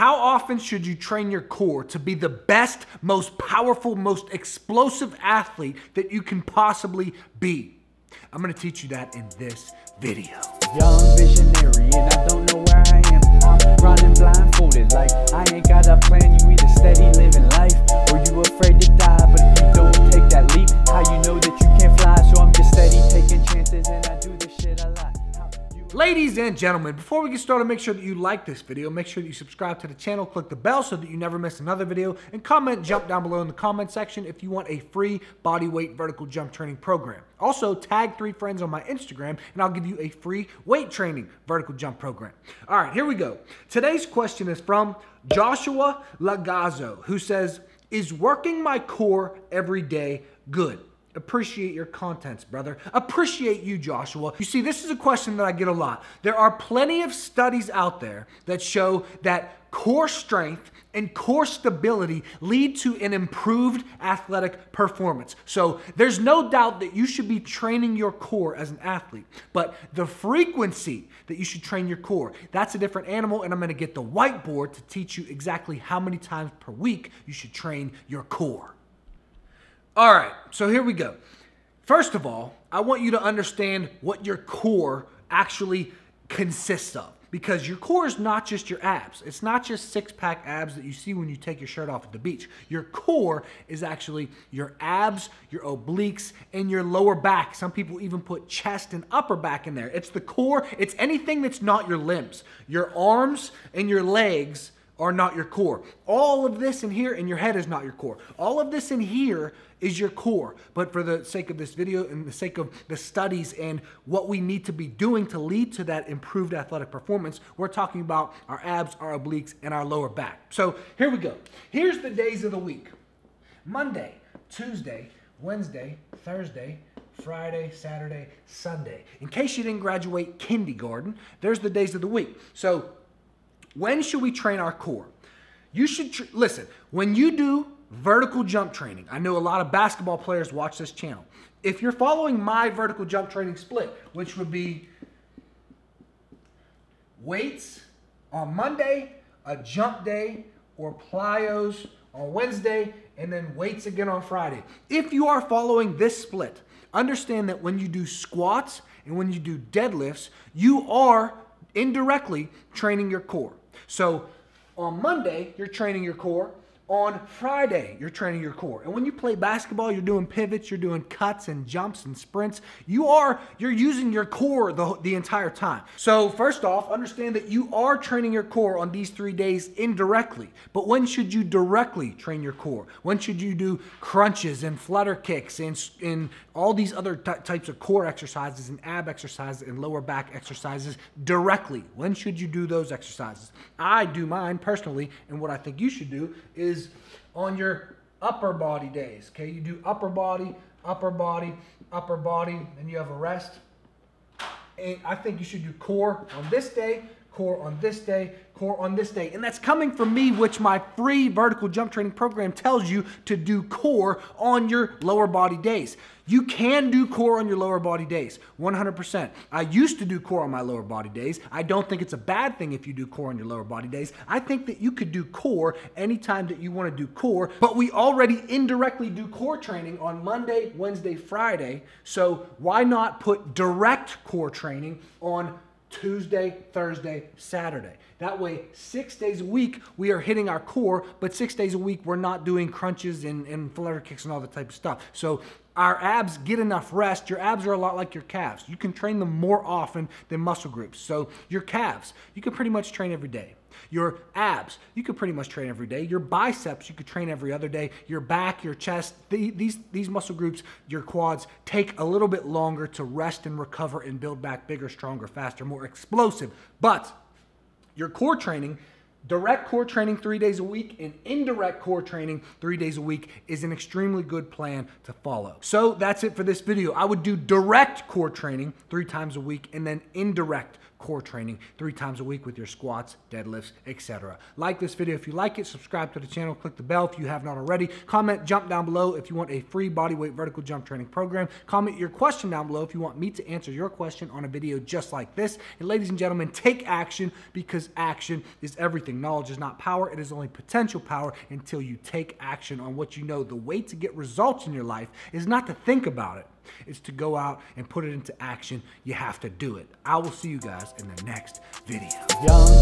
How often should you train your core to be the best, most powerful, most explosive athlete that you can possibly be? I'm gonna teach you that in this video. Young visionary and I don't know where I am. I'm running blindfolded like I ain't got a plan. You either steady living life or you afraid to die. But if you don't take that leap, how you know that you can't fly? So I'm just steady taking chances and I do the shit I like. Ladies and gentlemen, before we get started, make sure that you like this video, make sure that you subscribe to the channel, click the bell so that you never miss another video, and jump down below in the comment section if you want a free bodyweight vertical jump training program. Also, tag 3 friends on my Instagram and I'll give you a free weight training vertical jump program. All right, here we go. Today's question is from Joshua Lagazzo, who says, is working my core every day good? Appreciate your contents, brother. Appreciate you, Joshua. You see, this is a question that I get a lot. There are plenty of studies out there that show that core strength and core stability lead to an improved athletic performance. So there's no doubt that you should be training your core as an athlete, but the frequency that you should train your core, that's a different animal, and I'm gonna get the whiteboard to teach you exactly how many times per week you should train your core. All right, so here we go. First of all, I want you to understand what your core actually consists of, because your core is not just your abs. It's not just six-pack abs that you see when you take your shirt off at the beach. Your core is actually your abs, your obliques, and your lower back. Some people even put chest and upper back in there. It's the core. It's anything that's not your limbs. Your arms and your legs are not your core. All of this in here in your head is not your core. All of this in here is your core. But for the sake of this video and the sake of the studies and what we need to be doing to lead to that improved athletic performance, we're talking about our abs, our obliques, and our lower back. So here we go. Here's the days of the week. Monday, Tuesday, Wednesday, Thursday, Friday, Saturday, Sunday. In case you didn't graduate kindergarten, there's the days of the week. So when should we train our core? You should, listen, when you do vertical jump training, I know a lot of basketball players watch this channel. If you're following my vertical jump training split, which would be weights on Monday, a jump day, or plyos on Wednesday, and then weights again on Friday. If you are following this split, understand that when you do squats and when you do deadlifts, you are indirectly training your core. So on Monday, you're training your core. On Friday, you're training your core. And when you play basketball, you're doing pivots, you're doing cuts and jumps and sprints. You're using your core the entire time. So first off, understand that you are training your core on these 3 days indirectly. But when should you directly train your core? When should you do crunches and flutter kicks and all these other types of core exercises and ab exercises and lower back exercises directly? When should you do those exercises? I do mine personally, and what I think you should do is on your upper body days, okay? You do upper body, upper body, upper body, and you have a rest. And I think you should do core on this day, core on this day, core on this day. And that's coming from me, which my free vertical jump training program tells you to do core on your lower body days. You can do core on your lower body days, 100%. I used to do core on my lower body days. I don't think it's a bad thing if you do core on your lower body days. I think that you could do core anytime that you want to do core, but we already indirectly do core training on Monday, Wednesday, Friday. So why not put direct core training on Tuesday, Thursday, Saturday? That way, 6 days a week, we are hitting our core, but 6 days a week, we're not doing crunches and flutter kicks and all that type of stuff. So our abs get enough rest. Your abs are a lot like your calves. You can train them more often than muscle groups. So your calves, you can pretty much train every day. Your abs, you could pretty much train every day. Your biceps, you could train every other day. Your back, your chest, these muscle groups, your quads, take a little bit longer to rest and recover and build back bigger, stronger, faster, more explosive. But your core training, direct core training 3 days a week and indirect core training 3 days a week is an extremely good plan to follow. So that's it for this video. I would do direct core training 3 times a week and then indirect core training 3 times a week with your squats, deadlifts, etc. Like this video if you like it, subscribe to the channel, click the bell if you have not already, comment, jump down below if you want a free bodyweight vertical jump training program, comment your question down below if you want me to answer your question on a video just like this, and ladies and gentlemen, take action, because action is everything. Knowledge is not power, it is only potential power until you take action on what you know. The way to get results in your life is not to think about it, it's to go out and put it into action. You have to do it. I will see you guys in the next video. Young